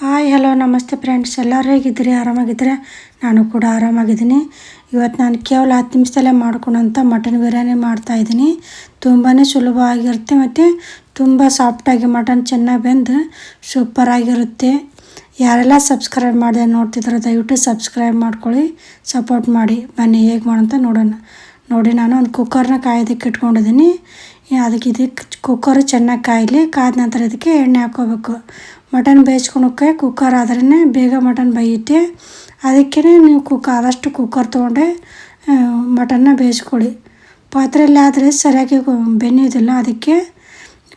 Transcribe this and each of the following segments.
Hi hello ನಮಸ್ತೆ friends, ಎಲ್ಲರೂ ಹೇಗಿದ್ದೀರಿ? ಆರಾಮಾಗಿದ್ದರೆ? ನಾನು ಕೂಡ ಆರಾಮಾಗಿದ್ದೀನಿ. ಇವತ್ತು ನಾನು ಕೇವಲ 10 ನಿಮಿಷದಲ್ಲೇ ಮಾಡ್ಕೊಳೋಂಥ ಮಟನ್ ಬಿರಿಯಾನಿ ಮಾಡ್ತಾಯಿದ್ದೀನಿ. ತುಂಬಾ ಸುಲಭವಾಗಿರುತ್ತೆ ಮತ್ತು ತುಂಬ ಸಾಫ್ಟಾಗಿ ಮಟನ್ ಚೆನ್ನಾಗಿ ಬೆಂದು ಸೂಪರಾಗಿರುತ್ತೆ. ಯಾರೆಲ್ಲ ಸಬ್ಸ್ಕ್ರೈಬ್ ಮಾಡಿದೆ ನೋಡ್ತಿದ್ರು ದಯವಿಟ್ಟು ಸಬ್ಸ್ಕ್ರೈಬ್ ಮಾಡ್ಕೊಳ್ಳಿ, ಸಪೋರ್ಟ್ ಮಾಡಿ. ಬನ್ನಿ ಹೇಗೆ ಮಾಡೋಂತ ನೋಡೋಣ. ನೋಡಿ, ನಾನು ಒಂದು ಕುಕ್ಕರ್ನ ಕಾಯೋದಕ್ಕೆ ಇಟ್ಕೊಂಡಿದ್ದೀನಿ. ಇದಕ್ಕೆ ಕುಕ್ಕರು ಚೆನ್ನಾಗಿ ಕಾಯಲಿ. ಕಾದ ನಂತರ ಇದಕ್ಕೆ ಎಣ್ಣೆ ಹಾಕ್ಕೋಬೇಕು. ಮಟನ್ ಬೇಯಿಸ್ಕೊಳಕ್ಕೆ ಕುಕ್ಕರ್ ಆದ್ರೇ ಬೇಗ ಮಟನ್ ಬೇಯುತ್ತೆ. ಅದಕ್ಕೆ ನೀವು ಆದಷ್ಟು ಕುಕ್ಕರ್ ತೊಗೊಂಡ್ರೆ ಮಟನ್ನ ಬೇಯಿಸ್ಕೊಳ್ಳಿ. ಪಾತ್ರೆಯಲ್ಲಿ ಆದರೆ ಸರಿಯಾಗಿ ಬೆನ್ಯೋದಿಲ್ಲ, ಅದಕ್ಕೆ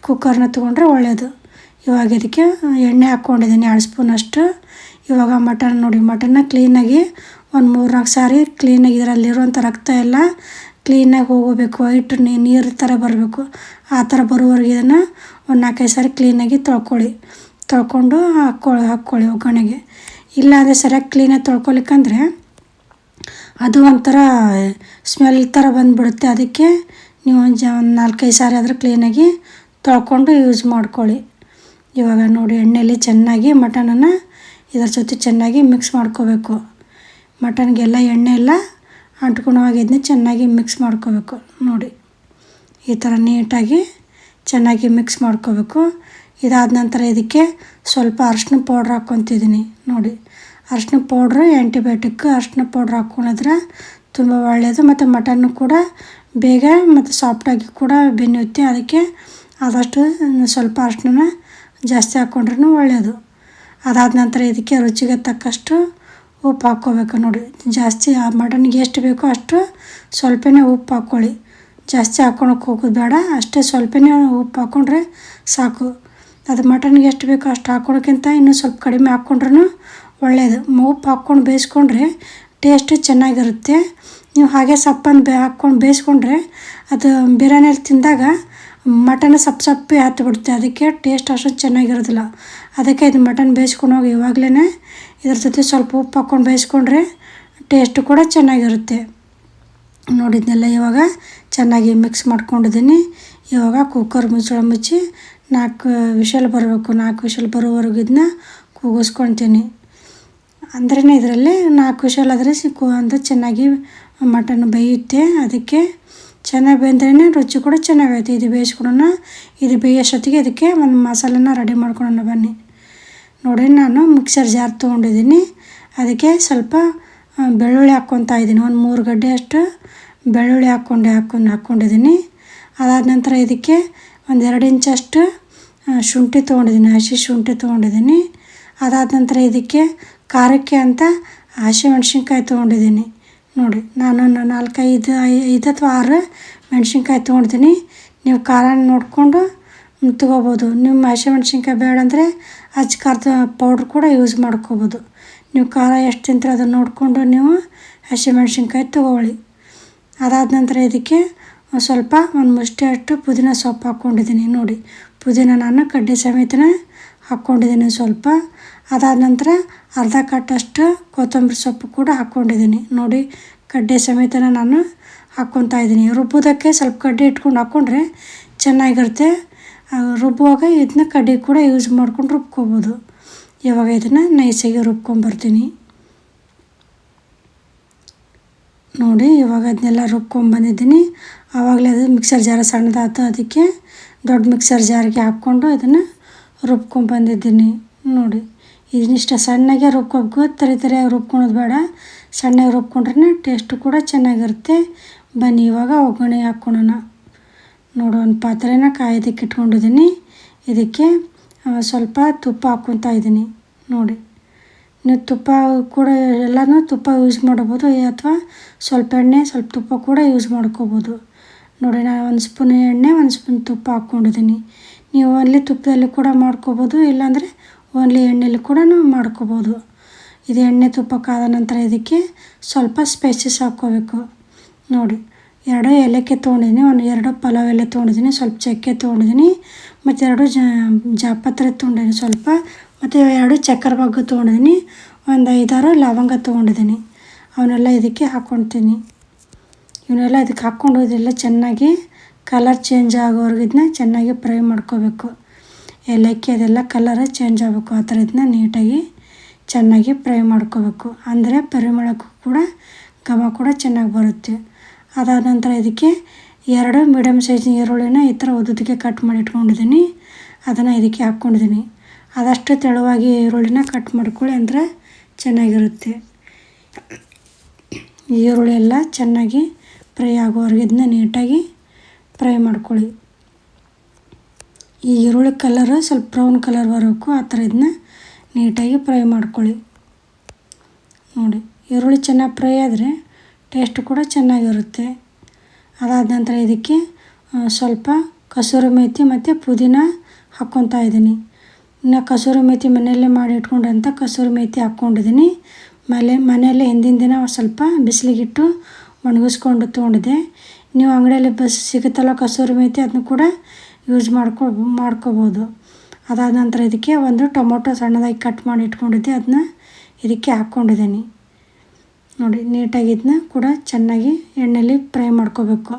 ಕುಕ್ಕರ್ನ ತೊಗೊಂಡ್ರೆ ಒಳ್ಳೆಯದು. ಇವಾಗ ಇದಕ್ಕೆ ಎಣ್ಣೆ ಹಾಕ್ಕೊಂಡಿದ್ದೀನಿ 2 ಸ್ಪೂನಷ್ಟು. ಇವಾಗ ಮಟನ್ ನೋಡಿ, ಮಟನ್ನ ಕ್ಲೀನಾಗಿ ಒಂದು 3-4 ಸಾರಿ ಕ್ಲೀನಾಗಿ ಇದರಲ್ಲಿರುವಂಥ ರಕ್ತ ಎಲ್ಲ ಕ್ಲೀನಾಗಿ ಹೋಗಬೇಕು. ವೈಟ್ ನೀರು ಥರ ಬರಬೇಕು. ಆ ಥರ ಬರುವವರೆಗೆ ಇದನ್ನು ಒಂದು 4-5 ಸಾರಿ ಕ್ಲೀನಾಗಿ ತೊಳ್ಕೊಂಡು ಹಾಕ್ಕೊಳ್ಳಿ ಒಗ್ಗರಣೆಗೆ. ಇಲ್ಲಾಂದರೆ ಸರಿಯಾಗಿ ಕ್ಲೀನಾಗಿ ತೊಳ್ಕೊಲಿಕ್ಕಂದರೆ ಅದು ಒಂಥರ ಸ್ಮೆಲ್ ಥರ ಬಂದುಬಿಡುತ್ತೆ. ಅದಕ್ಕೆ ನೀವು ಒಂದು 4-5 ಸಾರಿ ಆದರೂ ಕ್ಲೀನಾಗಿ ತೊಳ್ಕೊಂಡು ಯೂಸ್ ಮಾಡ್ಕೊಳ್ಳಿ. ಇವಾಗ ನೋಡಿ, ಎಣ್ಣೆಯಲ್ಲಿ ಚೆನ್ನಾಗಿ ಮಟನನ್ನು ಇದರ ಜೊತೆ ಚೆನ್ನಾಗಿ ಮಿಕ್ಸ್ ಮಾಡ್ಕೋಬೇಕು. ಮಟನ್ಗೆಲ್ಲ ಎಣ್ಣೆ ಎಲ್ಲ ಅಂಟ್ಕೊಳೋವಾಗ ಇದನ್ನ ಚೆನ್ನಾಗಿ ಮಿಕ್ಸ್ ಮಾಡ್ಕೋಬೇಕು. ನೋಡಿ, ಈ ಥರ ನೀಟಾಗಿ ಚೆನ್ನಾಗಿ ಮಿಕ್ಸ್ ಮಾಡ್ಕೋಬೇಕು. ಇದಾದ ನಂತರ ಇದಕ್ಕೆ ಸ್ವಲ್ಪ ಅರಿಶಿನ ಪೌಡ್ರ್ ಹಾಕ್ಕೊತಿದ್ದೀನಿ. ನೋಡಿ, ಅರಿಶಿನ ಪೌಡ್ರು ಆ್ಯಂಟಿಬಯೋಟಿಕ್. ಅರಿಶಿನ ಪೌಡ್ರ್ ಹಾಕ್ಕೊಂಡಿದ್ರೆ ತುಂಬ ಒಳ್ಳೆಯದು ಮತ್ತು ಮಟನ್ನು ಕೂಡ ಬೇಗ ಮತ್ತು ಸಾಫ್ಟಾಗಿ ಕೂಡ ಬೆನ್ಯುತ್ತೆ. ಅದಕ್ಕೆ ಆದಷ್ಟು ಸ್ವಲ್ಪ ಅರಿಶಿನ ಜಾಸ್ತಿ ಹಾಕ್ಕೊಂಡ್ರೂ ಒಳ್ಳೆಯದು. ಅದಾದ ನಂತರ ಇದಕ್ಕೆ ರುಚಿಗೆ ತಕ್ಕಷ್ಟು ಉಪ್ಪು ಹಾಕ್ಕೋಬೇಕು. ನೋಡಿ, ಜಾಸ್ತಿ ಆ ಮಟನ್ಗೆ ಎಷ್ಟು ಬೇಕೋ ಅಷ್ಟು ಸ್ವಲ್ಪನೇ ಉಪ್ಪು ಹಾಕ್ಕೊಳ್ಳಿ. ಜಾಸ್ತಿ ಹಾಕ್ಕೊಳಕ್ಕೆ ಹೋಗೋದು ಬೇಡ, ಅಷ್ಟೇ ಸ್ವಲ್ಪನೇ ಉಪ್ಪು ಹಾಕ್ಕೊಂಡ್ರೆ ಸಾಕು. ಅದು ಮಟನ್ಗೆ ಎಷ್ಟು ಬೇಕೋ ಅಷ್ಟು ಹಾಕ್ಕೊಳಕ್ಕಿಂತ ಇನ್ನೂ ಸ್ವಲ್ಪ ಕಡಿಮೆ ಹಾಕ್ಕೊಂಡ್ರೂ ಒಳ್ಳೆಯದು. ಉಪ್ಪು ಹಾಕ್ಕೊಂಡು ಬೇಯಿಸ್ಕೊಂಡ್ರೆ ಟೇಸ್ಟು ಚೆನ್ನಾಗಿರುತ್ತೆ. ನೀವು ಹಾಗೆ ಸಪ್ಪನ್ನು ಹಾಕ್ಕೊಂಡು ಬೇಯಿಸ್ಕೊಂಡ್ರೆ ಅದು ಬಿರಿಯಾನಿಯಲ್ಲಿ ತಿಂದಾಗ ಮಟನ್ ಸಪ್ಪೆ ಹತ್ತಿಬಿಡುತ್ತೆ. ಅದಕ್ಕೆ ಟೇಸ್ಟ್ ಅಷ್ಟೊಂದು ಚೆನ್ನಾಗಿರೋದಿಲ್ಲ. ಅದಕ್ಕೆ ಇದು ಮಟನ್ ಬೇಯಿಸ್ಕೊಂಡೋಗಿ ಇವಾಗಲೇ ಇದ್ರ ಜೊತೆ ಸ್ವಲ್ಪ ಉಪ್ಪು ಹಾಕ್ಕೊಂಡು ಬೇಯಿಸ್ಕೊಂಡ್ರೆ ಟೇಸ್ಟು ಕೂಡ ಚೆನ್ನಾಗಿರುತ್ತೆ. ನೋಡಿದ್ನೆಲ್ಲ ಇವಾಗ ಚೆನ್ನಾಗಿ ಮಿಕ್ಸ್ ಮಾಡ್ಕೊಂಡಿದ್ದೀನಿ. ಇವಾಗ ಕುಕ್ಕರ್ ಮುಚ್ಚಳ ಮುಚ್ಚಿ 4 ವಿಷಲ್ ಬರಬೇಕು. 4 ವಿಷಲ್ ಬರೋವರೆಗೂ ಇದನ್ನ ಕೂಗಿಸ್ಕೊತೀನಿ. ಅಂದ್ರೇ ಇದರಲ್ಲಿ 4 ವಿಷಲ್ ಆದರೆ ಅಂದರೆ ಚೆನ್ನಾಗಿ ಮಟನ್ ಬೇಯುತ್ತೆ. ಅದಕ್ಕೆ ಚೆನ್ನಾಗಿ ಬೆಂದ್ರೇ ರುಚಿ ಕೂಡ ಚೆನ್ನಾಗೈತೆ. ಇದು ಬೇಯಿಸ್ಕೊಳೋಣ. ಇದು ಬೇಯೋಷ್ಟೊತ್ತಿಗೆ ಇದಕ್ಕೆ ಒಂದು ಮಸಾಲೆನ ರೆಡಿ ಮಾಡ್ಕೊಳ್ಳೋಣ ಬನ್ನಿ. ನೋಡಿ, ನಾನು ಮಿಕ್ಸರ್ ಜಾರ್ ತೊಗೊಂಡಿದ್ದೀನಿ. ಅದಕ್ಕೆ ಸ್ವಲ್ಪ ಬೆಳ್ಳುಳ್ಳಿ ಹಾಕ್ಕೊತಾ ಇದ್ದೀನಿ. ಒಂದು 3 ಗಡ್ಡೆ ಅಷ್ಟು ಬೆಳ್ಳುಳ್ಳಿ ಹಾಕ್ಕೊಂಡಿದ್ದೀನಿ. ಅದಾದ ನಂತರ ಇದಕ್ಕೆ ಒಂದು 2 ಇಂಚಷ್ಟು ಶುಂಠಿ ತೊಗೊಂಡಿದ್ದೀನಿ, ಹಸಿ ಶುಂಠಿ ತೊಗೊಂಡಿದ್ದೀನಿ. ಅದಾದ ನಂತರ ಇದಕ್ಕೆ ಖಾರಕ್ಕೆ ಅಂತ ಹಸಿಮೆಣ್ಸಿನ್ಕಾಯಿ ತೊಗೊಂಡಿದ್ದೀನಿ. ನೋಡಿ, ನಾನು 5 ಅಥವಾ 6 ಮೆಣಸಿನ್ಕಾಯಿ ತೊಗೊಂಡಿದ್ದೀನಿ. ನೀವು ಖಾರ ನೋಡಿಕೊಂಡು ತೊಗೋಬೋದು. ನಿಮ್ಮ ಹಸಿಮೆಣ್ಸಿನ್ಕಾಯಿ ಬೇಡ ಅಂದರೆ ಖಾರದ ಪೌಡ್ರ್ ಕೂಡ ಯೂಸ್ ಮಾಡ್ಕೋಬೋದು. ನೀವು ಖಾರ ಎಷ್ಟು ತಿಂತೀರ ಅದನ್ನು ನೋಡಿಕೊಂಡು ನೀವು ಹಸಿಮೆಣ್ಸಿನ್ಕಾಯಿ ತೊಗೊಳ್ಳಿ. ಅದಾದ ನಂತರ ಇದಕ್ಕೆ ಸ್ವಲ್ಪ ಒಂದು ಮುಷ್ಟಿ ಅಷ್ಟು ಪುದೀನ ಸೊಪ್ಪು ಹಾಕ್ಕೊಂಡಿದ್ದೀನಿ. ನೋಡಿ, ಪುದೀನ ನಾನು ಕಡ್ಡಿ ಸಮೇತನೇ ಹಾಕ್ಕೊಂಡಿದ್ದೀನಿ ಸ್ವಲ್ಪ. ಅದಾದ ನಂತರ ಅರ್ಧ ಕಟ್ಟಷ್ಟು ಕೊತ್ತಂಬರಿ ಸೊಪ್ಪು ಕೂಡ ಹಾಕ್ಕೊಂಡಿದ್ದೀನಿ. ನೋಡಿ, ಕಡ್ಡಿ ಸಮೇತನ ನಾನು ಹಾಕ್ಕೊತಾ ಇದ್ದೀನಿ. ರುಬ್ಬೋದಕ್ಕೆ ಸ್ವಲ್ಪ ಕಡ್ಡಿ ಇಟ್ಕೊಂಡು ಹಾಕ್ಕೊಂಡ್ರೆ ಚೆನ್ನಾಗಿರುತ್ತೆ. ರುಬ್ಬುವಾಗ ಇದನ್ನ ಕಡ್ಡಿ ಕೂಡ ಯೂಸ್ ಮಾಡ್ಕೊಂಡು ರುಬ್ಕೋಬೋದು. ಇವಾಗ ಇದನ್ನು ನೈಸಾಗಿ ರುಬ್ಕೊಂಬರ್ತೀನಿ. ನೋಡಿ, ಇವಾಗ ಅದನ್ನೆಲ್ಲ ರುಬ್ಕೊಂಬಂದಿದ್ದೀನಿ. ಆವಾಗಲೇ ಅದು ಮಿಕ್ಸರ್ ಜಾರ ಸಣ್ಣದಾಯ್ತು. ಅದಕ್ಕೆ ದೊಡ್ಡ ಮಿಕ್ಸರ್ ಜಾರಿಗೆ ಹಾಕ್ಕೊಂಡು ಇದನ್ನು ರುಬ್ಕೊಂಬಂದಿದ್ದೀನಿ. ನೋಡಿ, ಇದನ್ನಿಷ್ಟ ಸಣ್ಣಗೆ ರುಬ್ಕೋಬೇಕು. ತರಿಯಾಗಿ ರುಬ್ಕೊಳೋದು ಬೇಡ. ಸಣ್ಣಗೆ ರುಬ್ಕೊಂಡ್ರೆ ಟೇಸ್ಟು ಕೂಡ ಚೆನ್ನಾಗಿರುತ್ತೆ. ಬನ್ನಿ ಇವಾಗ ಒಗ್ಗರಣೆ ಹಾಕ್ಕೊಳ್ಳೋಣ. ನೋಡಿ, ಒಂದು ಪಾತ್ರೆನ ಕಾಯೋದಕ್ಕೆ ಇಟ್ಕೊಂಡಿದ್ದೀನಿ. ಇದಕ್ಕೆ ಸ್ವಲ್ಪ ತುಪ್ಪ ಹಾಕ್ಕೊತಾ ಇದ್ದೀನಿ. ನೋಡಿ, ನೀವು ತುಪ್ಪ ಕೂಡ ಎಲ್ಲನೂ ತುಪ್ಪ ಯೂಸ್ ಮಾಡ್ಬೋದು, ಅಥವಾ ಸ್ವಲ್ಪ ಎಣ್ಣೆ ಸ್ವಲ್ಪ ತುಪ್ಪ ಕೂಡ ಯೂಸ್ ಮಾಡ್ಕೋಬೋದು. ನೋಡಿ, ನಾನು 1 ಸ್ಪೂನ್ ಎಣ್ಣೆ 1 ಸ್ಪೂನ್ ತುಪ್ಪ ಹಾಕ್ಕೊಂಡಿದ್ದೀನಿ. ನೀವು ಓನ್ಲಿ ತುಪ್ಪದಲ್ಲಿ ಕೂಡ ಮಾಡ್ಕೋಬೋದು, ಇಲ್ಲಾಂದರೆ ಓನ್ಲಿ ಎಣ್ಣೆಯಲ್ಲಿ ಕೂಡ ಮಾಡ್ಕೋಬೋದು. ಇದು ಎಣ್ಣೆ ತುಪ್ಪ ಕಾದ ನಂತರ ಇದಕ್ಕೆ ಸ್ವಲ್ಪ ಸ್ಪೈಸಸ್ ಹಾಕ್ಕೋಬೇಕು. ನೋಡಿ, 2 ಏಲಕ್ಕಿ ತೊಗೊಂಡಿದ್ದೀನಿ, 2 ಪಲಾವ್ ಎಲೆ ತೊಗೊಂಡಿದ್ದೀನಿ, ಸ್ವಲ್ಪ ಚಕ್ಕೆ ತೊಗೊಂಡಿದ್ದೀನಿ, ಮತ್ತು 2 ಜಾಪತ್ರೆ ತೊಗೊಂಡಿದ್ದೀನಿ ಸ್ವಲ್ಪ, ಮತ್ತು 2 ಚಕ್ಕರೆ ಬಗ್ಗು ತೊಗೊಂಡಿದ್ದೀನಿ, ಒಂದು 5-6 ಲವಂಗ ತೊಗೊಂಡಿದ್ದೀನಿ. ಅವನ್ನೆಲ್ಲ ಇದಕ್ಕೆ ಹಾಕ್ಕೊತೀನಿ. ಇವನ್ನೆಲ್ಲ ಇದಕ್ಕೆ ಹಾಕ್ಕೊಂಡು ಇದೆಲ್ಲ ಚೆನ್ನಾಗಿ ಕಲರ್ ಚೇಂಜ್ ಆಗೋವರೆಗೂ ಇದನ್ನ ಚೆನ್ನಾಗಿ ಫ್ರೈ ಮಾಡ್ಕೋಬೇಕು. ಏಲಕ್ಕಿ ಅದೆಲ್ಲ ಕಲರ್ ಚೇಂಜ್ ಆಗಬೇಕು. ಆ ಥರ ಇದನ್ನ ನೀಟಾಗಿ ಚೆನ್ನಾಗಿ ಫ್ರೈ ಮಾಡ್ಕೋಬೇಕು. ಅಂದರೆ ಪರಿಮಳಕ್ಕೂ ಕೂಡ ಘಮ ಕೂಡ ಚೆನ್ನಾಗಿ ಬರುತ್ತೆ. ಅದಾದ ನಂತರ ಇದಕ್ಕೆ 2 ಮೀಡಿಯಮ್ ಸೈಜಿನ ಈರುಳ್ಳಿನ ಈ ಥರ ಉದ್ದುದಕ್ಕೆ ಕಟ್ ಮಾಡಿ ಇಟ್ಕೊಂಡಿದ್ದೀನಿ. ಅದನ್ನು ಇದಕ್ಕೆ ಹಾಕ್ಕೊಂಡಿದ್ದೀನಿ. ಆದಷ್ಟು ತೆಳುವಾಗಿ ಈರುಳ್ಳಿನ ಕಟ್ ಮಾಡ್ಕೊಳ್ಳಿ, ಅಂದರೆ ಚೆನ್ನಾಗಿರುತ್ತೆ. ಈರುಳ್ಳಿ ಎಲ್ಲ ಚೆನ್ನಾಗಿ ಫ್ರೈ ಆಗೋವರೆಗೆ ಇದನ್ನ ನೀಟಾಗಿ ಫ್ರೈ ಮಾಡ್ಕೊಳ್ಳಿ. ಈ ಈರುಳ್ಳಿ ಕಲರು ಸ್ವಲ್ಪ ಬ್ರೌನ್ ಕಲರ್ ಬರಬೇಕು. ಆ ಥರ ಇದನ್ನ ನೀಟಾಗಿ ಫ್ರೈ ಮಾಡ್ಕೊಳ್ಳಿ. ನೋಡಿ, ಈರುಳ್ಳಿ ಚೆನ್ನಾಗಿ ಫ್ರೈ ಆದರೆ ಟೇಸ್ಟ್ ಕೂಡ ಚೆನ್ನಾಗಿರುತ್ತೆ. ಅದಾದ ನಂತರ ಇದಕ್ಕೆ ಸ್ವಲ್ಪ ಕಸೂರಿ ಮೇಥಿ ಮತ್ತು ಪುದೀನ ಹಾಕ್ಕೊತಾ ಇದ್ದೀನಿ. ಇನ್ನು ಕಸೂರಿ ಮೇಥಿ ಮನೆಯಲ್ಲೇ ಮಾಡಿ ಇಟ್ಕೊಂಡಂಥ ಕಸೂರಿ ಮೇಥಿ ಹಾಕ್ಕೊಂಡಿದ್ದೀನಿ. ಮನೆಯಲ್ಲೇ ಹಿಂದಿನ ದಿನ ಸ್ವಲ್ಪ ಬಿಸಿಲಿಗಿಟ್ಟು ಒಣಗಿಸ್ಕೊಂಡು ತೊಗೊಂಡಿದ್ದೆ. ನೀವು ಅಂಗಡಿಯಲ್ಲಿ ಸಿಗುತ್ತಲ್ಲ ಕಸೂರಿ ಮೇಥಿ, ಅದನ್ನು ಕೂಡ ಯೂಸ್ ಮಾಡ್ಕೋಬೋದು. ಅದಾದ ನಂತರ ಇದಕ್ಕೆ ಒಂದು ಟೊಮೊಟೊ ಸಣ್ಣದಾಗಿ ಕಟ್ ಮಾಡಿ ಇಟ್ಕೊಂಡಿದ್ದೆ, ಅದನ್ನ ಇದಕ್ಕೆ ಹಾಕ್ಕೊಂಡಿದ್ದೀನಿ. ನೋಡಿ, ನೀಟಾಗಿ ಇದನ್ನ ಕೂಡ ಚೆನ್ನಾಗಿ ಎಣ್ಣೆಯಲ್ಲಿ ಫ್ರೈ ಮಾಡ್ಕೋಬೇಕು.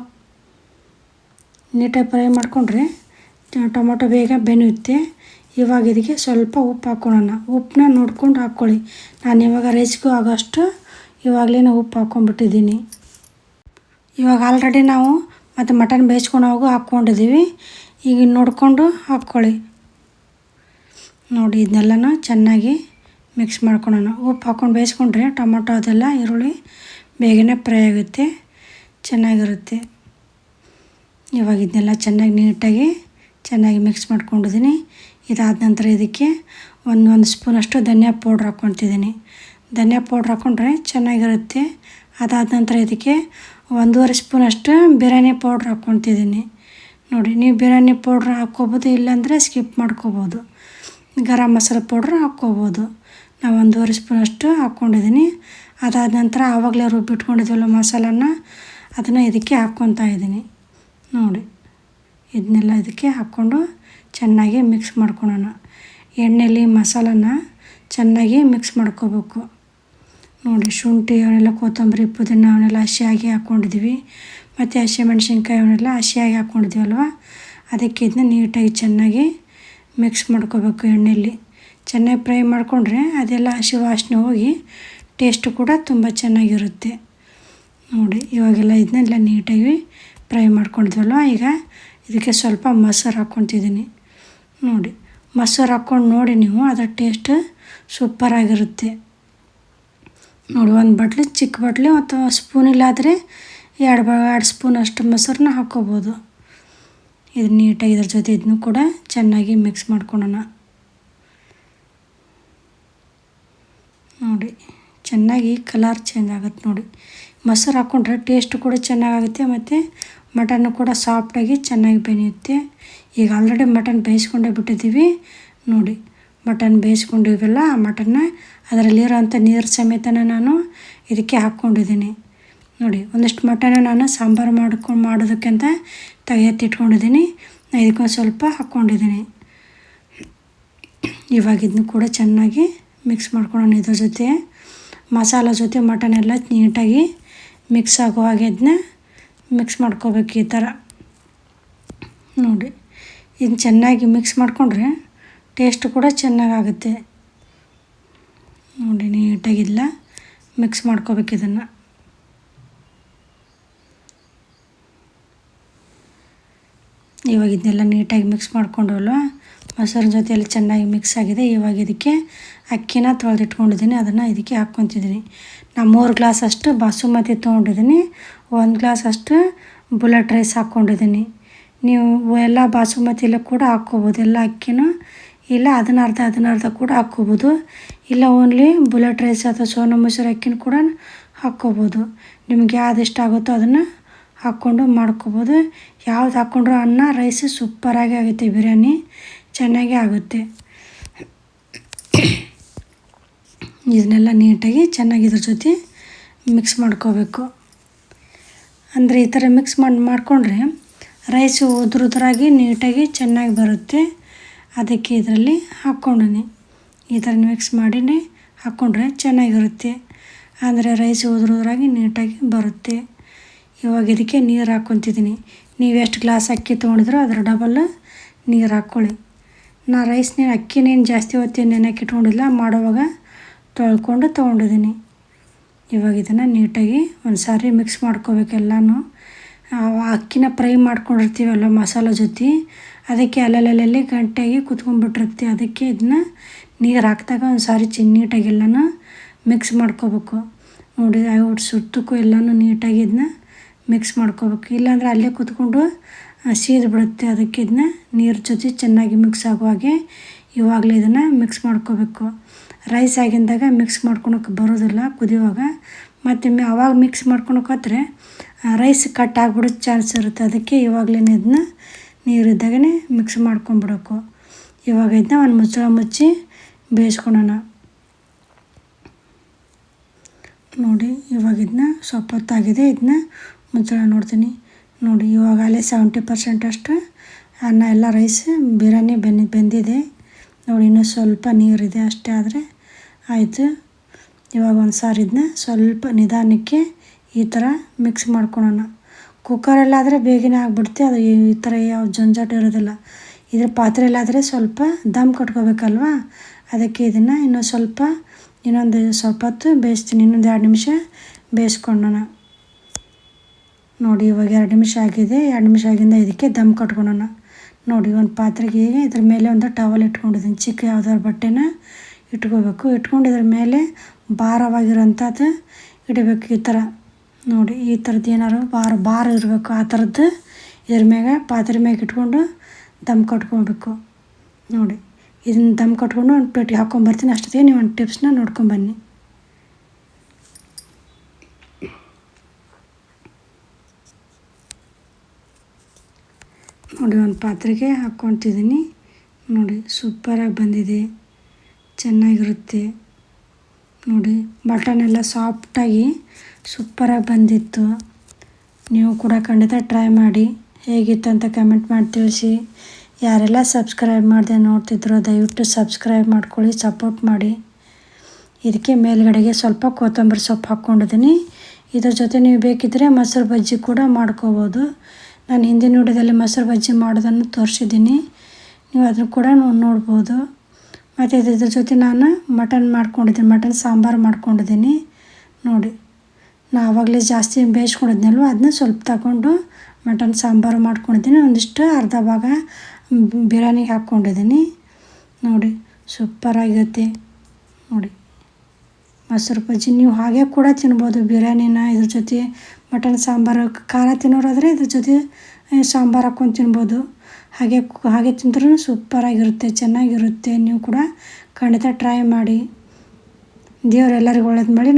ನೀಟಾಗಿ ಫ್ರೈ ಮಾಡಿಕೊಂಡ್ರೆ ಟೊಮೊಟೊ ಬೇಗ ಬೆಳೆಯುತ್ತೆ. ಇವಾಗ ಇದಕ್ಕೆ ಸ್ವಲ್ಪ ಉಪ್ಪು ಹಾಕ್ಕೊಳ್ಳೋಣ. ಉಪ್ಪನ್ನ ನೋಡ್ಕೊಂಡು ಹಾಕ್ಕೊಳ್ಳಿ. ನಾನು ಇವಾಗ ರೈಸ್ಗೂ ಆಗೋಷ್ಟು ಇವಾಗಲೇ ಉಪ್ಪು ಹಾಕ್ಕೊಂಡ್ಬಿಟ್ಟಿದ್ದೀನಿ. ಇವಾಗ ಆಲ್ರೆಡಿ ನಾವು ಮತ್ತು ಮಟನ್ ಬೇಯಿಸ್ಕೊಂಡೋಗು ಹಾಕ್ಕೊಂಡಿದ್ದೀವಿ. ಈಗ ನೋಡಿಕೊಂಡು ಹಾಕ್ಕೊಳ್ಳಿ. ನೋಡಿ, ಇದನ್ನೆಲ್ಲನೂ ಚೆನ್ನಾಗಿ ಮಿಕ್ಸ್ ಮಾಡ್ಕೊಳ್ಳೋಣ. ಉಪ್ಪು ಹಾಕ್ಕೊಂಡು ಬೇಯಿಸ್ಕೊಂಡ್ರೆ ಟೊಮೊಟೊ ಅದೆಲ್ಲ ಈರುಳ್ಳಿ ಬೇಗನೆ ಫ್ರೈ ಆಗುತ್ತೆ, ಚೆನ್ನಾಗಿರುತ್ತೆ. ಇವಾಗ ಇದನ್ನೆಲ್ಲ ಚೆನ್ನಾಗಿ ಮಿಕ್ಸ್ ಮಾಡ್ಕೊಂಡಿದ್ದೀನಿ. ಇದಾದ ನಂತರ ಇದಕ್ಕೆ ಒಂದು ಸ್ಪೂನಷ್ಟು ಧನಿಯಾ ಪೌಡ್ರ್ ಹಾಕ್ಕೊತಿದ್ದೀನಿ. ಧನಿಯಾ ಪೌಡ್ರ್ ಹಾಕ್ಕೊಂಡ್ರೆ ಚೆನ್ನಾಗಿರುತ್ತೆ. ಅದಾದ ನಂತರ ಇದಕ್ಕೆ 1.5 ಸ್ಪೂನಷ್ಟು ಬಿರಿಯಾನಿ ಪೌಡ್ರ್ ಹಾಕ್ಕೊತಿದ್ದೀನಿ. ನೋಡಿ, ನೀವು ಬಿರಿಯಾನಿ ಪೌಡ್ರ್ ಹಾಕ್ಕೋಬೋದು, ಇಲ್ಲಾಂದರೆ ಸ್ಕಿಪ್ ಮಾಡ್ಕೋಬೋದು. ಗರಂ ಮಸಾಲ ಪೌಡ್ರ್ ಹಾಕ್ಕೋಬೋದು. ನಾವು 1.5 ಸ್ಪೂನಷ್ಟು ಹಾಕ್ಕೊಂಡಿದ್ದೀನಿ. ಅದಾದ ನಂತರ ಆವಾಗಲೇ ರುಬ್ಬಿಟ್ಕೊಂಡಿದ್ವಲ್ಲ ಮಸಾಲನ, ಅದನ್ನು ಇದಕ್ಕೆ ಹಾಕ್ಕೊತಾ ಇದ್ದೀನಿ. ನೋಡಿ, ಇದನ್ನೆಲ್ಲ ಇದಕ್ಕೆ ಹಾಕ್ಕೊಂಡು ಚೆನ್ನಾಗಿ ಮಿಕ್ಸ್ ಮಾಡ್ಕೊಳ್ಳೋಣ. ಎಣ್ಣೆಯಲ್ಲಿ ಮಸಾಲನ ಚೆನ್ನಾಗಿ ಮಿಕ್ಸ್ ಮಾಡ್ಕೋಬೇಕು. ನೋಡಿ, ಶುಂಠಿ ಅವನ್ನೆಲ್ಲ, ಕೊತ್ತಂಬರಿ, ಪುದೀನ ಅವನ್ನೆಲ್ಲ ಹಸಿಯಾಗಿ ಹಾಕ್ಕೊಂಡಿದ್ದೀವಿ. ಮತ್ತು ಹಸಿಮೆಣ್ಸಿನ್ಕಾಯಿ ಅವನ್ನೆಲ್ಲ ಹಸಿಯಾಗಿ ಹಾಕ್ಕೊಂಡಿದ್ದೀವಲ್ವ, ಅದಕ್ಕೆ ಇದನ್ನ ನೀಟಾಗಿ ಚೆನ್ನಾಗಿ ಮಿಕ್ಸ್ ಮಾಡ್ಕೋಬೇಕು. ಎಣ್ಣೆಯಲ್ಲಿ ಚೆನ್ನಾಗಿ ಫ್ರೈ ಮಾಡಿಕೊಂಡ್ರೆ ಅದೆಲ್ಲ ಹಸಿ ವಾಸನೆ ಹೋಗಿ ಟೇಸ್ಟು ಕೂಡ ತುಂಬ ಚೆನ್ನಾಗಿರುತ್ತೆ. ನೋಡಿ, ಇವಾಗೆಲ್ಲ ಇದನ್ನೆಲ್ಲ ನೀಟಾಗಿ ಫ್ರೈ ಮಾಡ್ಕೊಂಡಿದ್ವಲ್ವ, ಈಗ ಇದಕ್ಕೆ ಸ್ವಲ್ಪ ಮೊಸರು ಹಾಕ್ಕೊತಿದ್ದೀನಿ. ನೋಡಿ, ಮೊಸರು ಹಾಕ್ಕೊಂಡು ನೋಡಿ ನೀವು, ಅದರ ಟೇಸ್ಟ್ ಸೂಪರಾಗಿರುತ್ತೆ. ನೋಡಿ, ಒಂದು ಬಟ್ಲು, ಚಿಕ್ಕ ಬಟ್ಲು ಅಥವಾ ಸ್ಪೂನಿಲ್ಲಾದರೆ 2 ಸ್ಪೂನಷ್ಟು ಮೊಸರನ್ನ ಹಾಕ್ಕೋಬೋದು. ಇದು ನೀಟಾಗಿ ಇದ್ರ ಜೊತೆ ಇದನ್ನು ಕೂಡ ಚೆನ್ನಾಗಿ ಮಿಕ್ಸ್ ಮಾಡ್ಕೊಳ್ಳೋಣ. ನೋಡಿ, ಚೆನ್ನಾಗಿ ಕಲರ್ ಚೇಂಜ್ ಆಗುತ್ತೆ. ನೋಡಿ, ಮೊಸರು ಹಾಕ್ಕೊಂಡ್ರೆ ಟೇಸ್ಟ್ ಕೂಡ ಚೆನ್ನಾಗಾಗುತ್ತೆ ಮತ್ತು ಮಟನ್ನು ಕೂಡ ಸಾಫ್ಟಾಗಿ ಚೆನ್ನಾಗಿ ಬೆಳೆಯುತ್ತೆ. ಈಗ ಆಲ್ರೆಡಿ ಮಟನ್ ಬೇಯಿಸ್ಕೊಂಡೇ ಬಿಟ್ಟಿದ್ದೀವಿ. ನೋಡಿ, ಮಟನ್ ಬೇಯಿಸ್ಕೊಂಡಿವೆಲ್ಲ, ಆ ಮಟನ್ನ ಅದರಲ್ಲಿರೋಂಥ ನೀರು ಸಮೇತನ ನಾನು ಇದಕ್ಕೆ ಹಾಕ್ಕೊಂಡಿದ್ದೀನಿ. ನೋಡಿ, ಒಂದಷ್ಟು ಮಟನ್ನ ನಾನು ಸಾಂಬಾರು ಮಾಡೋದಕ್ಕಂತ ಎತ್ತಿಟ್ಕೊಂಡಿದ್ದೀನಿ. ಇದಕ್ಕೊಂದು ಸ್ವಲ್ಪ ಹಾಕ್ಕೊಂಡಿದ್ದೀನಿ. ಇವಾಗ ಇದನ್ನು ಕೂಡ ಚೆನ್ನಾಗಿ ಮಿಕ್ಸ್ ಮಾಡ್ಕೊಳ್ಳೋಣ. ಇದ್ರ ಜೊತೆ ಮಸಾಲ ಜೊತೆ ಮಟನ್ ಎಲ್ಲ ನೀಟಾಗಿ ಮಿಕ್ಸ್ ಆಗೋ ಹಾಗೆ ಇದನ್ನ ಮಿಕ್ಸ್ ಮಾಡ್ಕೋಬೇಕು. ಈ ಥರ ನೋಡಿ, ಇದನ್ನ ಚೆನ್ನಾಗಿ ಮಿಕ್ಸ್ ಮಾಡಿಕೊಂಡ್ರೆ ಟೇಸ್ಟ್ ಕೂಡ ಚೆನ್ನಾಗಾಗುತ್ತೆ. ನೋಡಿ, ನೀಟಾಗಿಲ್ಲ ಮಿಕ್ಸ್ ಮಾಡ್ಕೋಬೇಕು ಇದನ್ನು. ಇವಾಗ ಇದನ್ನೆಲ್ಲ ನೀಟಾಗಿ ಮಿಕ್ಸ್ ಮಾಡ್ಕೊಂಡವಲ್ವ, ಮೊಸರು ಜೊತೆಯಲ್ಲಿ ಚೆನ್ನಾಗಿ ಮಿಕ್ಸ್ ಆಗಿದೆ. ಇವಾಗ ಇದಕ್ಕೆ ಅಕ್ಕಿನ ತೊಳೆದಿಟ್ಕೊಂಡಿದ್ದೀನಿ, ಅದನ್ನು ಇದಕ್ಕೆ ಹಾಕ್ಕೊತಿದ್ದೀನಿ. ನಾನು 3 ಗ್ಲಾಸ್ ಅಷ್ಟು ಬಾಸುಮತಿ ತೊಗೊಂಡಿದ್ದೀನಿ, 1 ಗ್ಲಾಸ್ ಅಷ್ಟು ಬುಲೆಟ್ ರೈಸ್ ಹಾಕ್ಕೊಂಡಿದ್ದೀನಿ. ನೀವು ಎಲ್ಲ ಬಾಸುಮತಿಯಲ್ಲೂ ಕೂಡ ಹಾಕ್ಕೋಬೋದು, ಎಲ್ಲ ಅಕ್ಕಿನೂ. ಇಲ್ಲ ಅದನ್ನ ಅರ್ಧ ಕೂಡ ಹಾಕ್ಕೋಬೋದು. ಇಲ್ಲ ಓನ್ಲಿ ಬುಲೆಟ್ ರೈಸ್ ಅಥವಾ ಸೋನಾ ಮಸೂರಿ ಅಕ್ಕಿನ ಕೂಡ ಹಾಕ್ಕೋಬೋದು. ನಿಮ್ಗೆ ಯಾವ್ದು ಇಷ್ಟ ಆಗುತ್ತೋ ಅದನ್ನು ಹಾಕ್ಕೊಂಡು ಮಾಡ್ಕೋಬೋದು. ಯಾವ್ದು ಹಾಕ್ಕೊಂಡ್ರೂ ಅನ್ನ ರೈಸ್ ಸೂಪರಾಗಿ ಆಗುತ್ತೆ, ಬಿರಿಯಾನಿ ಚೆನ್ನಾಗೇ ಆಗುತ್ತೆ. ಇದನ್ನೆಲ್ಲ ನೀಟಾಗಿ ಚೆನ್ನಾಗಿ ಇದ್ರ ಜೊತೆ ಮಿಕ್ಸ್ ಮಾಡ್ಕೋಬೇಕು. ಅಂದರೆ ಈ ಥರ ಮಿಕ್ಸ್ ಮಾಡಿಕೊಂಡ್ರೆ ರೈಸು ಉದುರಾಗಿ ನೀಟಾಗಿ ಚೆನ್ನಾಗಿ ಬರುತ್ತೆ. ಅದಕ್ಕೆ ಇದರಲ್ಲಿ ಹಾಕ್ಕೊಂಡಿನಿ. ಈ ಥರ ಮಿಕ್ಸ್ ಮಾಡಿನೇ ಹಾಕ್ಕೊಂಡ್ರೆ ಚೆನ್ನಾಗಿರುತ್ತೆ, ಅಂದರೆ ರೈಸ್ ಉದುರಾಗಿ ನೀಟಾಗಿ ಬರುತ್ತೆ. ಇವಾಗ ಇದಕ್ಕೆ ನೀರು ಹಾಕ್ಕೊತಿದ್ದೀನಿ. ನೀವು ಎಷ್ಟು ಗ್ಲಾಸ್ ಅಕ್ಕಿ ತೊಗೊಂಡಿದ್ರೋ ಅದರ ಡಬಲ್ ನೀರು ಹಾಕ್ಕೊಳ್ಳಿ. ರೈಸ್ನೇನು ಅಕ್ಕಿನೇನು ಜಾಸ್ತಿ ಹೊತ್ತು ನೆನೆಕ್ಕೆ ಇಟ್ಕೊಂಡಿಲ್ಲ, ಮಾಡೋವಾಗ ತೊಳ್ಕೊಂಡು ತೊಗೊಂಡಿದ್ದೀನಿ. ಇವಾಗ ಇದನ್ನು ನೀಟಾಗಿ ಒಂದು ಸಾರಿ ಮಿಕ್ಸ್ ಮಾಡ್ಕೋಬೇಕು ಎಲ್ಲನೂ. ಅಕ್ಕಿನ ಫ್ರೈ ಮಾಡ್ಕೊಂಡಿರ್ತೀವಲ್ಲ ಮಸಾಲೆ ಜೊತೆ, ಅದಕ್ಕೆ ಅಲ್ಲಲ್ಲಿ ಗಂಟಾಗಿ ಕುತ್ಕೊಂಡ್ಬಿಟ್ಟಿರುತ್ತೆ. ಅದಕ್ಕೆ ಇದನ್ನ ನೀರು ಹಾಕಿದಾಗ ಒಂದು ಸಾರಿ ನೀಟಾಗಿ ಎಲ್ಲನೂ ಮಿಕ್ಸ್ ಮಾಡ್ಕೋಬೇಕು. ನೋಡಿ ಸುತ್ತಕ್ಕೂ ಎಲ್ಲನೂ ನೀಟಾಗಿ ಇದನ್ನ ಮಿಕ್ಸ್ ಮಾಡ್ಕೋಬೇಕು. ಇಲ್ಲಾಂದರೆ ಅಲ್ಲೇ ಕೂತ್ಕೊಂಡು ಸೀದ್ಬಿಡುತ್ತೆ. ಅದಕ್ಕೆ ಇದನ್ನ ನೀರು ಜೊತೆ ಚೆನ್ನಾಗಿ ಮಿಕ್ಸ್ ಆಗೋ ಹಾಗೆ ಇವಾಗಲೇ ಇದನ್ನು ಮಿಕ್ಸ್ ಮಾಡ್ಕೋಬೇಕು. ರೈಸ್ ಆಗಿಂದಾಗ ಮಿಕ್ಸ್ ಮಾಡ್ಕೊಳಕ್ಕೆ ಬರೋದಿಲ್ಲ ಕುದಿಯುವಾಗ. ಮತ್ತು ಅವಾಗ ಮಿಕ್ಸ್ ಮಾಡ್ಕೊಳಕ್ಕಾದ್ರೆ ರೈಸ್ ಕಟ್ ಆಗಿಬಿಡೋ ಚಾನ್ಸ್ ಇರುತ್ತೆ. ಅದಕ್ಕೆ ಇವಾಗಲೇ ಇದನ್ನ ನೀರಿದ್ದಾಗೇ ಮಿಕ್ಸ್ ಮಾಡ್ಕೊಂಬಿಡಬೇಕು. ಇವಾಗ ಇದನ್ನ ಒಂದು ಮುಚ್ಚಳ ಮುಚ್ಚಿ ಬೇಯಿಸ್ಕೊಳೋಣ. ನೋಡಿ ಇವಾಗ ಇದನ್ನ ಸ್ವಲ್ಪ ಹೊತ್ತಾಗಿದೆ. ಇದನ್ನ ಮುಚ್ಚಳ ನೋಡ್ತೀನಿ. ನೋಡಿ ಇವಾಗಲೇ 70% ಅಷ್ಟು ಅನ್ನ ಎಲ್ಲ ರೈಸ್ ಬಿರಿಯಾನಿ ಬೆಂದಿದೆ. ನೋಡಿ ಇನ್ನೂ ಸ್ವಲ್ಪ ನೀರಿದೆ, ಅಷ್ಟೇ ಆದರೆ ಆಯಿತು. ಇವಾಗ ಒಂದು ಸಾರಿ ಇದನ್ನ ಸ್ವಲ್ಪ ನಿಧಾನಕ್ಕೆ ಈ ಥರ ಮಿಕ್ಸ್ ಮಾಡ್ಕೊಳೋಣ. ಕುಕ್ಕರಲ್ಲಾದರೆ ಬೇಗನೆ ಆಗಿಬಿಡುತ್ತೆ. ಅದು ಈ ಥರ ಯಾವ ಜಂಜಾಟ ಇರೋದಿಲ್ಲ. ಇದ್ರ ಪಾತ್ರೆಯಲ್ಲಾದರೆ ಸ್ವಲ್ಪ ದಮ್ ಕಟ್ಕೋಬೇಕಲ್ವ, ಅದಕ್ಕೆ ಇದನ್ನು ಇನ್ನೊಂದು ಸ್ವಲ್ಪ ಹೊತ್ತು ಬೇಯಿಸ್ತೀನಿ. ಇನ್ನೊಂದು 2 ನಿಮಿಷ ಬೇಯಿಸ್ಕೊಳ್ಳೋಣ. ನೋಡಿ ಇವಾಗ 2 ನಿಮಿಷ ಆಗಿದೆ. 2 ನಿಮಿಷ ಆಗಿಂದ ಇದಕ್ಕೆ ದಮ್ ಕಟ್ಕೊಳ್ಳೋಣ. ನೋಡಿ ಒಂದು ಪಾತ್ರೆಗೆ ಇದ್ರ ಮೇಲೆ ಒಂದು ಟವಲ್ ಇಟ್ಕೊಂಡಿದ್ದೀನಿ. ಚಿಕ್ಕ ಯಾವ್ದಾದ್ರು ಬಟ್ಟೆನ ಇಟ್ಕೋಬೇಕು. ಇಟ್ಕೊಂಡು ಇದ್ರ ಮೇಲೆ ಭಾರವಾಗಿರೋಂಥದ್ದು ಇಡಬೇಕು. ಈ ಥರ ನೋಡಿ, ಈ ಥರದ್ದು ಏನಾದ್ರು ಭಾರ ಇರಬೇಕು. ಆ ಥರದ್ದು ಇದ್ರ ಮ್ಯಾಗ ಪಾತ್ರೆ ಮ್ಯಾಗ ಇಟ್ಕೊಂಡು ದಮ್ ಕಟ್ಕೊಬೇಕು. ನೋಡಿ ಇದನ್ನು ದಮ್ ಕಟ್ಕೊಂಡು ಒಂದು ಪ್ಲೇಟಿಗೆ ಹಾಕ್ಕೊಂಬರ್ತೀನಿ. ಅಷ್ಟೊತ್ತಿಗೆ ನೀವು ಒಂದು ಟಿಪ್ಸ್ನ ನೋಡ್ಕೊಂಬನ್ನಿ. ನೋಡಿ ಒಂದು ಪಾತ್ರೆಗೆ ಹಾಕ್ಕೊತಿದ್ದೀನಿ. ನೋಡಿ ಸೂಪರಾಗಿ ಬಂದಿದೆ, ಚೆನ್ನಾಗಿರುತ್ತೆ. ನೋಡಿ ಮಟನ್ ಎಲ್ಲ ಸಾಫ್ಟಾಗಿ ಸೂಪರಾಗಿ ಬಂದಿತ್ತು. ನೀವು ಕೂಡ ಖಂಡಿತ ಟ್ರೈ ಮಾಡಿ. ಹೇಗಿತ್ತು ಅಂತ ಕಮೆಂಟ್ ಮಾಡಿ ತಿಳಿಸಿ. ಯಾರೆಲ್ಲ ಸಬ್ಸ್ಕ್ರೈಬ್ ಮಾಡದೆ ನೋಡ್ತಿದ್ರೋ ದಯವಿಟ್ಟು ಸಬ್ಸ್ಕ್ರೈಬ್ ಮಾಡ್ಕೊಳ್ಳಿ, ಸಪೋರ್ಟ್ ಮಾಡಿ. ಇದಕ್ಕೆ ಮೇಲ್ಗಡೆಗೆ ಸ್ವಲ್ಪ ಕೊತ್ತಂಬರಿ ಸೊಪ್ಪು ಹಾಕ್ಕೊಂಡಿದ್ದೀನಿ. ಇದ್ರ ಜೊತೆ ನೀವು ಬೇಕಿದ್ದರೆ ಮೊಸರು ಬಜ್ಜಿ ಕೂಡ ಮಾಡ್ಕೋಬೋದು. ನಾನು ಹಿಂದಿನ ವಿಡಿಯೋದಲ್ಲಿ ಮೊಸರು ಬಜ್ಜಿ ಮಾಡೋದನ್ನು ತೋರಿಸಿದ್ದೀನಿ, ನೀವು ಅದನ್ನು ಕೂಡ ನೋಡ್ಬೋದು. ಮತ್ತು ಇದ್ರ ಜೊತೆ ನಾನು ಮಟನ್ ಸಾಂಬಾರು ಮಾಡ್ಕೊಂಡಿದ್ದೀನಿ. ನೋಡಿ ಆವಾಗಲೇ ಜಾಸ್ತಿ ಬೇಯಿಸ್ಕೊಂಡಿದ್ನಲ್ವ, ಅದನ್ನ ಸ್ವಲ್ಪ ತಗೊಂಡು ಮಟನ್ ಸಾಂಬಾರು ಮಾಡ್ಕೊಂಡಿದ್ದೀನಿ. ಒಂದಿಷ್ಟು ಅರ್ಧ ಭಾಗ ಬಿರಿಯಾನಿಗೆ ಹಾಕ್ಕೊಂಡಿದ್ದೀನಿ. ನೋಡಿ ಸೂಪರಾಗಿರುತ್ತೆ. ನೋಡಿ ಮೊಸರು ಬಜ್ಜಿ ನೀವು ಹಾಗೆ ಕೂಡ ತಿನ್ಬೋದು ಬಿರಿಯಾನಿನ. ಇದ್ರ ಜೊತೆ ಮಟನ್ ಸಾಂಬಾರು ಖಾರ ತಿನ್ನೋರಾದರೆ ಇದ್ರ ಜೊತೆ ಸಾಂಬಾರು ಹಾಕ್ಕೊಂಡು ತಿನ್ಬೋದು. ಹಾಗೆ ತಿಂದ್ರೂ ಸೂಪರಾಗಿರುತ್ತೆ, ಚೆನ್ನಾಗಿರುತ್ತೆ. ನೀವು ಕೂಡ ಖಂಡಿತ ಟ್ರೈ ಮಾಡಿ. ದೇವರೆಲ್ಲರಿಗೂ ಒಳ್ಳೇದು ಮಾಡಿ.